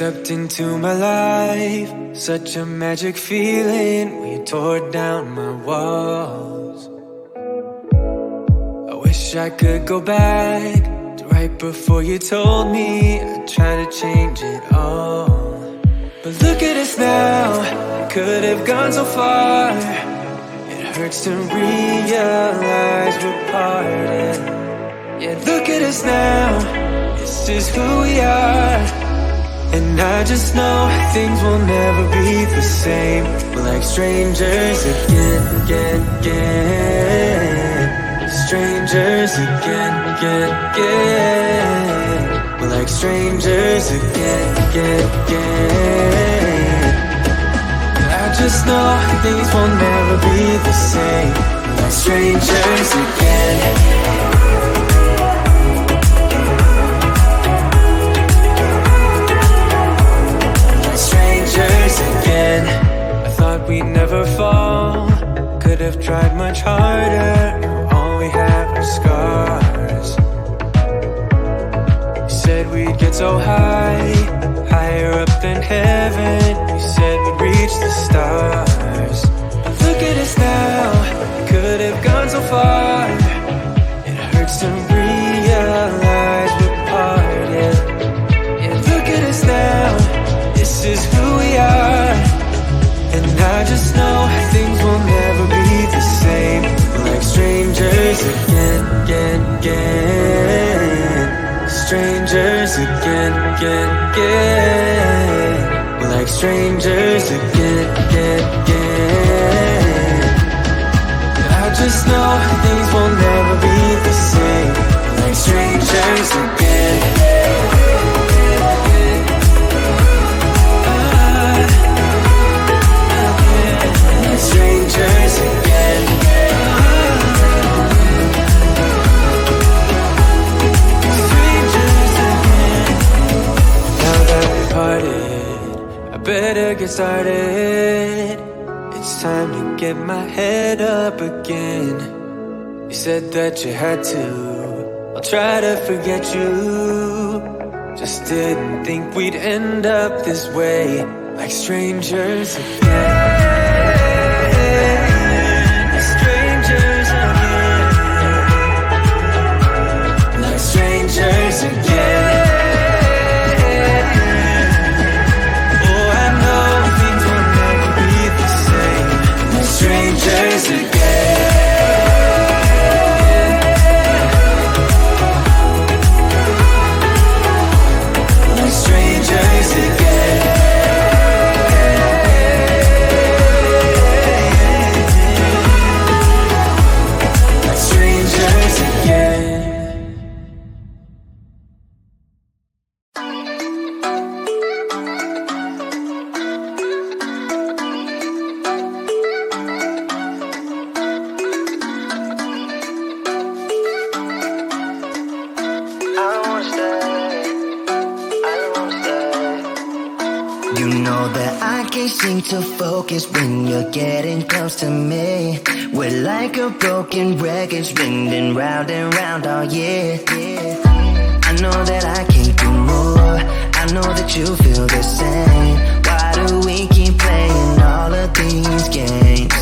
stepped into my life, such a magic feeling when you tore down my walls. I wish I could go back to right before you told me I'd try to change it all. But look at us now, we could have gone so far. It hurts to realize we're parted. Yeah, look at us now, this is who we are. And I just know things will never be the same. We're like strangers again. Strangers again. We're like strangers again. I just know things will never be the same. We're like strangers again. Again, I thought we'd never fall. Could have tried much harder. Now all we have are scars. You said we'd get so high, higher up than heaven. You said we'd reach the stars. But look at us now, could have gone so far. It hurts to realize we're parted. Yeah, look at us now, this is who we are. And I just know things will never be the same. We're like strangers again. Strangers again. We're like strangers again. I just know things will never be the same. We're like strangers again. Strangers again. Strangers again. Now that we parted, I better get started. It's time to get my head up again. You said that you had to, I'll try to forget you. Just didn't think we'd end up this way, like strangers again. Strangers again. Oh, I know things will never be the same. Strangers again. Strangers again. Strangers again. Seem to focus when you're getting close to me. We're like a broken record spinning round and round all year. I know that I can't do more. I know that you feel the same. Why do we keep playing all of these games?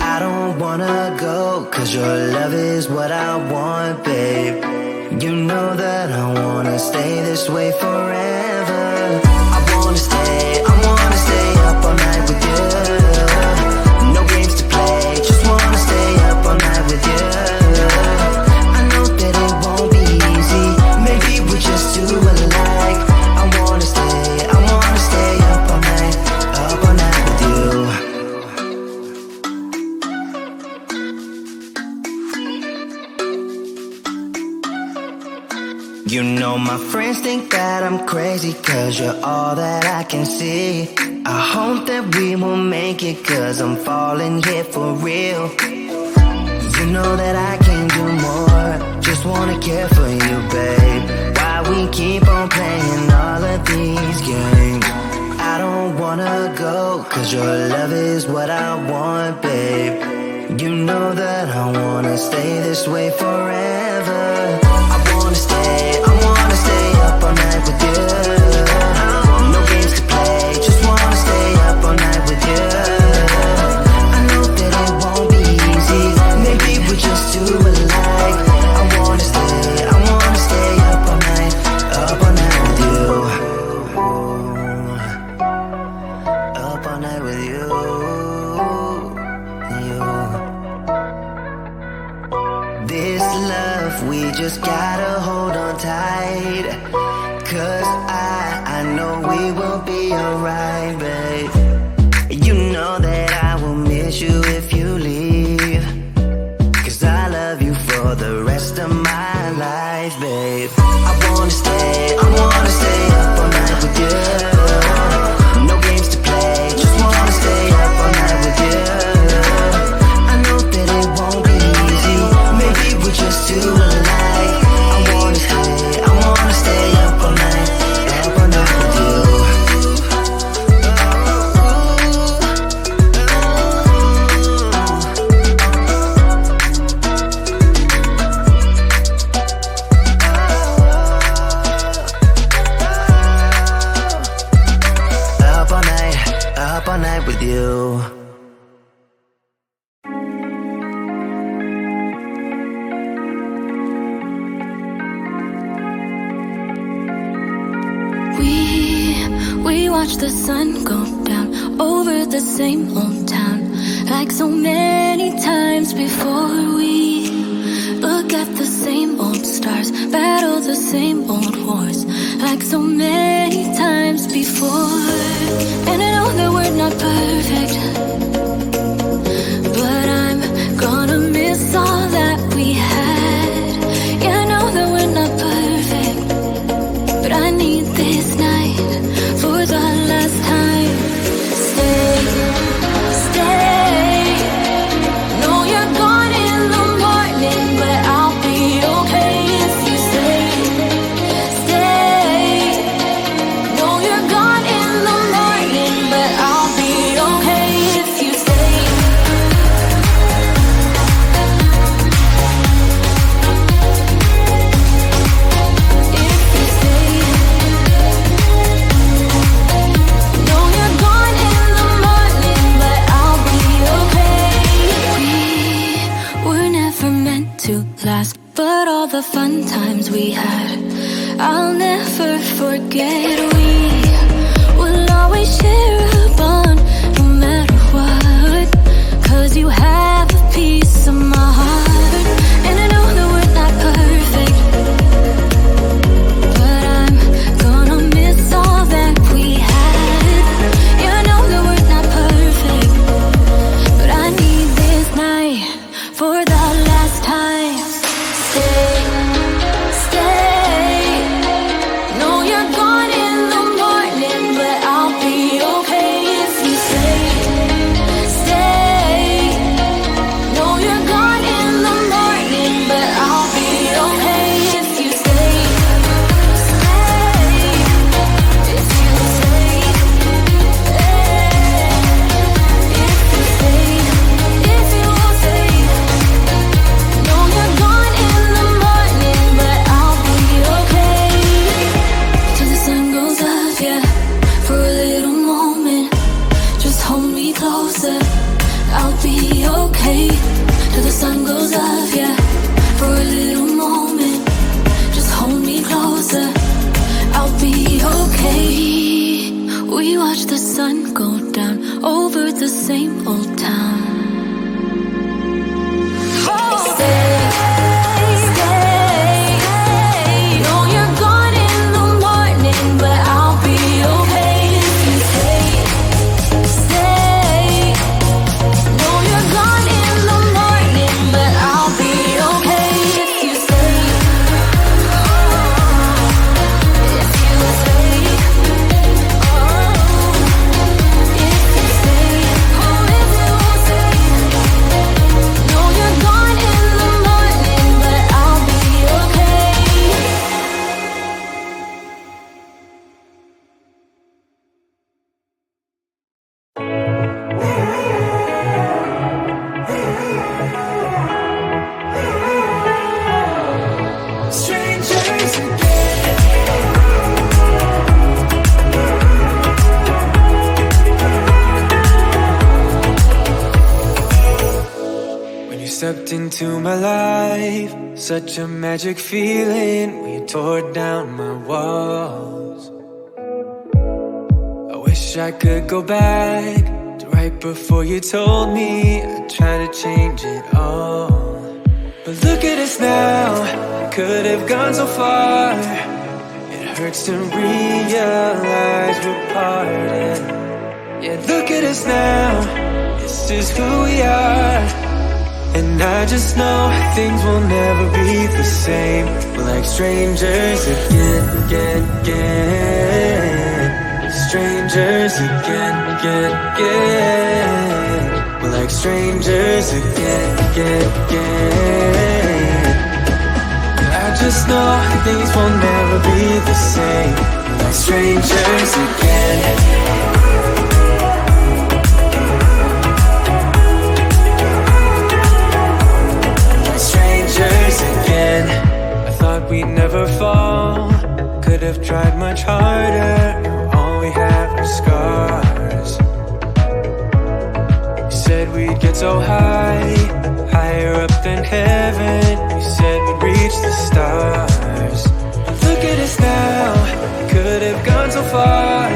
I don't wanna go, cause your love is what I want, babe. You know that I wanna stay this way forever. I wanna stay up all night with you. No games to play, just wanna stay up all night with you. I know that it won't be easy, maybe we're just too alike. I wanna stay up all night with you. You know my friends think that I'm crazy, cause you're all that I can see. I hope that we will make it, cause I'm falling here for real. You know that I can't do more, just wanna care for you, babe. Why we keep on playing all of these games? I don't wanna go, cause your love is what I want, babe. You know that I wanna stay this way forever. I wanna stay up all night with you. No games to eyes, babe. I wanna stay up all night with you. No games to play, just wanna stay up all night with you. I know that it won't be easy, maybe we're just too alike. I wanna stay up all night with you. Up all night with you. We watch the sun go down over the same old town, like so many times before. We look at the same old stars, battle the same old wars, like so many times before. And I know that we're not perfect, but I'm gonna miss all that we had. Yeah, I know that we're not perfect, but I need this night for the last time. Stay. Know you're gone in the morning, but I'll be okay if you stay. Know you're gone in the morning, but I'll be okay if you stay. If you stay. Know you're gone in the morning, but I'll be okay. We were never meant to last, but all the fun times we had, I'll never forget. We will always share a bond, no matter what, 'cause you have a piece of my heart. And I know that we're not perfect, but I'm gonna miss all that we had. Yeah, I know that we're not perfect, but I need this night for the last time. Stay. Know you're gone in the morning, but I'll be okay if you stay. Know you're gone in the morning, but I'll be okay if you stay. If you stay. If you stay. If you stay. Know you're gone in the morning, but I'll be okay. Till the sun goes up, yeah, for a little moment. Just hold me closer, I'll be okay. Till the sun goes up, yeah, for a little moment. Just hold me closer, I'll be okay. We watch the sun go down over the same old town. Stay. Know you're gone in the morning, but I'll be okay if you stay. Know you're gone in the morning, but I'll be okay if you stay. If you stay. If you stay. Oh, if you stay. Know you're gone in the morning, but I'll be okay. Strangers when you stepped into my life, such a magic feeling when you tore down my walls. I wish I could go back to right before you told me I'd try to change it all. But look at us now, could have gone so far. It hurts to realize we're parted. Yeah, look at us now, this is who we are. And I just know things will never be the same. We're like strangers again, again, again. Strangers again, again, again. We're like strangers again, again, again. I just know things will never be the same. We're like strangers again. Again. I thought we'd never fall. Could have tried much harder. All we have are scars. You said we'd get so high, higher up than heaven. You said we'd reach the stars. Look at us now, could have gone so far.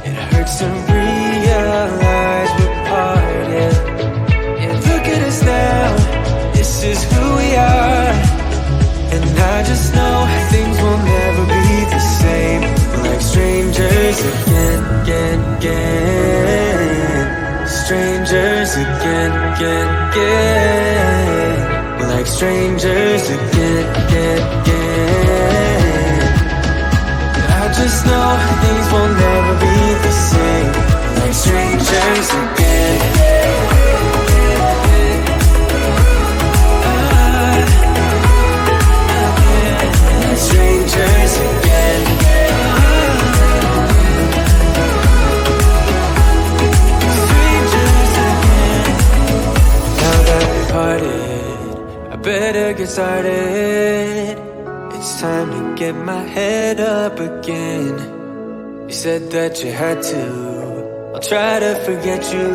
It hurts to realize we're parted. And look at us now, this is who we are. And I just know things will never be the same. We're like strangers again, again, again. Strangers again, again, again. We're like strangers again, again, again. I just know things will never be the same. We're like strangers again. Strangers again. Strangers again. Now that we parted, I better get started. It's time to get my head up again. You said that you had to. I'll try to forget you.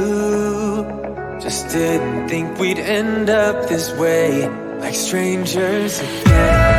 Just didn't think we'd end up this way, like strangers again.